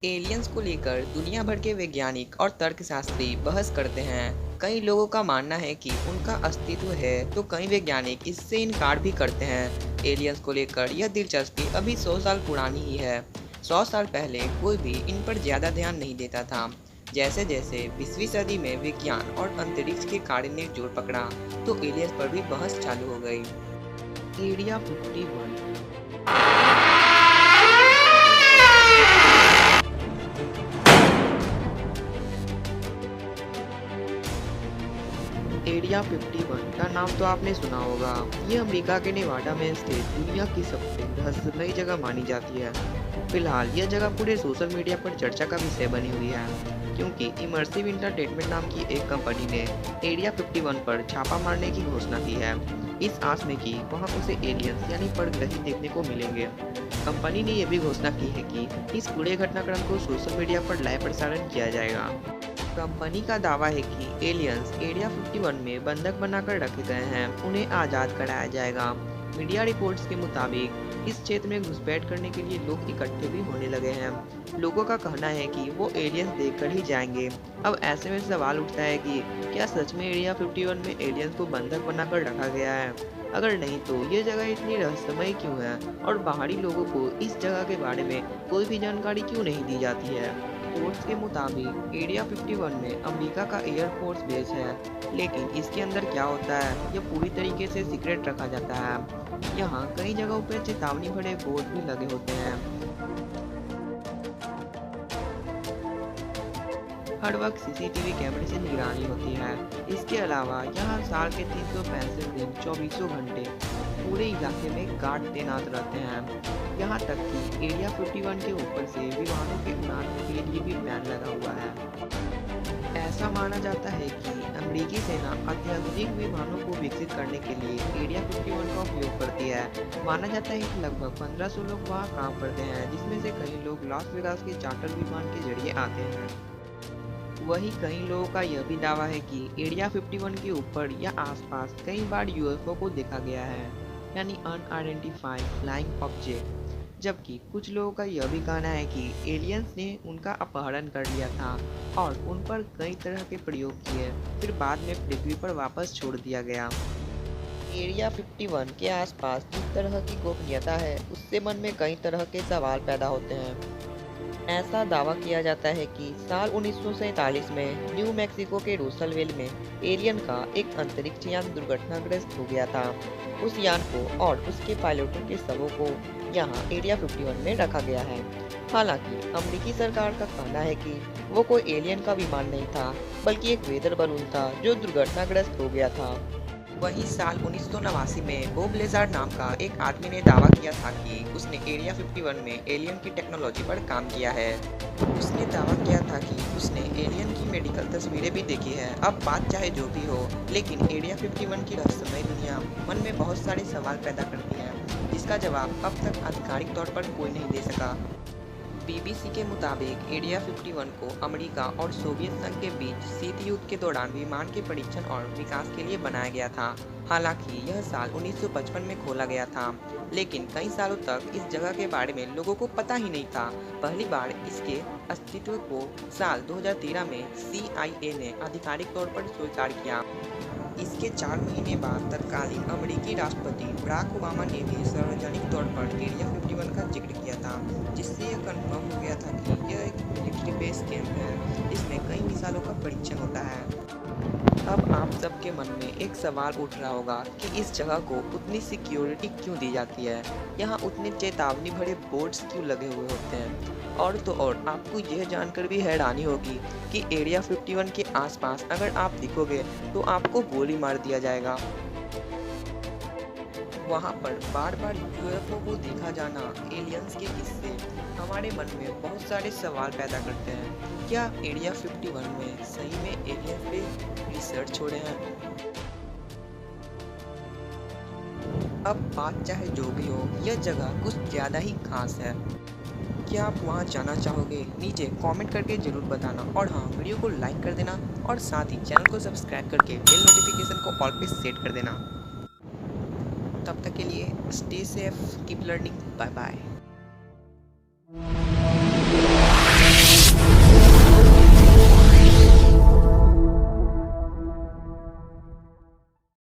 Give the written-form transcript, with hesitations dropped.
Aliens को लेकर दुनिया भर के वैज्ञानिक और तर्कशास्त्री बहस करते हैं। कई लोगों का मानना है कि उनका अस्तित्व है, तो कई वैज्ञानिक इससे इनकार भी करते हैं। एलियंस को लेकर यह दिलचस्पी अभी 100 साल पुरानी ही है। 100 साल पहले कोई भी इन पर ज़्यादा ध्यान नहीं देता था। जैसे जैसे 20वीं सदी में विज्ञान और अंतरिक्ष के कार्य ने जोर पकड़ा, तो एलियंस पर भी बहस चालू हो गई। एरिया 51। एरिया 51 का नाम तो आपने सुना होगा। ये अमेरिका के नेवाडा में स्थित दुनिया की सबसे रहस्यमयी जगह मानी जाती है। फिलहाल यह जगह पूरे सोशल मीडिया पर चर्चा का विषय बनी हुई है, क्योंकि इमर्सिव इंटरटेनमेंट नाम की एक कंपनी ने एरिया 51 पर छापा मारने की घोषणा की है, इस आस में कि वहां उसे एलियंस यानी परग्रही देखने को मिलेंगे। कंपनी ने यह भी घोषणा की है कि इस पूरे घटनाक्रम को सोशल मीडिया पर लाइव प्रसारण किया जाएगा। कंपनी का दावा है कि एलियंस एरिया 51 में बंधक बनाकर रखे गए हैं, उन्हें आज़ाद कराया जाएगा। मीडिया रिपोर्ट्स के मुताबिक इस क्षेत्र में घुसपैठ करने के लिए लोग इकट्ठे भी होने लगे हैं। लोगों का कहना है कि वो एलियंस देखकर ही जाएंगे। अब ऐसे में सवाल उठता है कि क्या सच में एरिया 51 में एलियंस को बंधक बनाकर रखा गया है? अगर नहीं, तो ये जगह इतनी रहस्यमयी क्यों है और बाहरी लोगों को इस जगह के बारे में कोई भी जानकारी क्यों नहीं दी जाती है? रिपोर्ट्स के मुताबिक एरिया 51 में अमेरिका का एयरफोर्स बेस है, लेकिन इसके अंदर क्या होता है यह पूरी तरीके से सीक्रेट रखा जाता है। यहाँ कई जगहों पर चेतावनी भरे बोर्ड भी लगे होते हैं। हर वक्त सीसीटीवी कैमरे से निगरानी होती है। इसके अलावा यहाँ साल के 365 दिन 24 घंटे पूरे इलाके में गार्ड तैनात रहते हैं। यहाँ तक कि एरिया 51 के ऊपर से विमानों के उड़ान के लिए भी बैन लगा हुआ है। ऐसा माना जाता है कि अमेरिकी सेना अत्याधुनिक विमानों को विकसित करने के लिए एरिया 51 का उपयोग करती है। माना जाता है कि लगभग 1500 लोग वहाँ काम करते हैं, जिसमें से कई लोग लास वेगास के चार्टर विमान के जरिए आते हैं। वहीं कई लोगों का यह भी दावा है कि एरिया 51 के ऊपर या आसपास कई बार यूएफओ को देखा गया है, यानी अनआइडेंटिफाइड फ्लाइंग ऑब्जेक्ट। जबकि कुछ लोगों का यह भी कहना है कि एलियंस ने उनका अपहरण कर लिया था और उन पर कई तरह के प्रयोग किए, फिर बाद में पृथ्वी पर वापस छोड़ दिया गया। एरिया 51 के आसपास जिस तरह की गोपनीयता है, उससे मन में कई तरह के सवाल पैदा होते हैं। ऐसा दावा किया जाता है कि साल 1947 में न्यू मैक्सिको के रूसलवेल में एलियन का एक अंतरिक्ष यान दुर्घटनाग्रस्त हो गया था। उस यान को और उसके पायलटों के शवों को यहाँ एरिया 51 में रखा गया है। हालांकि अमेरिकी सरकार का कहना है कि वो कोई एलियन का विमान नहीं था, बल्कि एक वेदर बलून था जो दुर्घटनाग्रस्त हो गया था। वहीं साल 1989 में बॉब लेजार नाम का एक आदमी ने दावा किया था कि उसने एरिया 51 में एलियन की टेक्नोलॉजी पर काम किया है। उसने दावा किया था कि उसने एलियन की मेडिकल तस्वीरें भी देखी है। अब बात चाहे जो भी हो, लेकिन एरिया 51 की रहस्यमय दुनिया मन में बहुत सारे सवाल पैदा करती है, जिसका जवाब अब तक आधिकारिक तौर पर कोई नहीं दे सका। बीबीसी के मुताबिक एरिया 51 को अमेरिका और सोवियत संघ के बीच शीत युद्ध के दौरान विमान के परीक्षण और विकास के लिए बनाया गया था। हालांकि यह साल 1955 में खोला गया था, लेकिन कई सालों तक इस जगह के बारे में लोगों को पता ही नहीं था। पहली बार इसके अस्तित्व को साल 2013 में CIA ने आधिकारिक तौर पर स्वीकार किया। इसके 4 महीने बाद तत्कालीन अमेरिकी राष्ट्रपति बराक ओबामा ने भी सार्वजनिक तौर पर एरिया 51 का जिक्र किया था, जिससे यह कन्फर्म हो गया था कि यह एक मिलिट्री बेस कैंप है, जिसमें कई मिसाइलों का परीक्षण होता है। अब आप सबके मन में एक सवाल उठ रहा होगा कि इस जगह को उतनी सिक्योरिटी क्यों दी जाती है, यहाँ उतने चेतावनी भरे बोर्ड्स क्यों लगे हुए होते हैं। और तो और आपको यह जानकर भी हैरानी होगी कि एरिया 51 के आसपास अगर आप दिखोगे तो आपको गोली मार दिया जाएगा। वहाँ पर बार बार यूएफओ को देखा जाना, एलियंस के किस्से हमारे मन में बहुत सारे सवाल पैदा करते हैं। क्या एरिया 51 में सही में एलियंस पे रिसर्च हो रहे हैं? अब बात चाहे जो भी हो, यह जगह कुछ ज़्यादा ही खास है। क्या आप वहाँ जाना चाहोगे? नीचे कमेंट करके ज़रूर बताना, और हाँ, वीडियो को लाइक कर देना और साथ ही चैनल को सब्सक्राइब करके बेल नोटिफिकेशन को ऑल पे सेट कर देना। तब तक के लिए stay safe, keep learning, bye bye.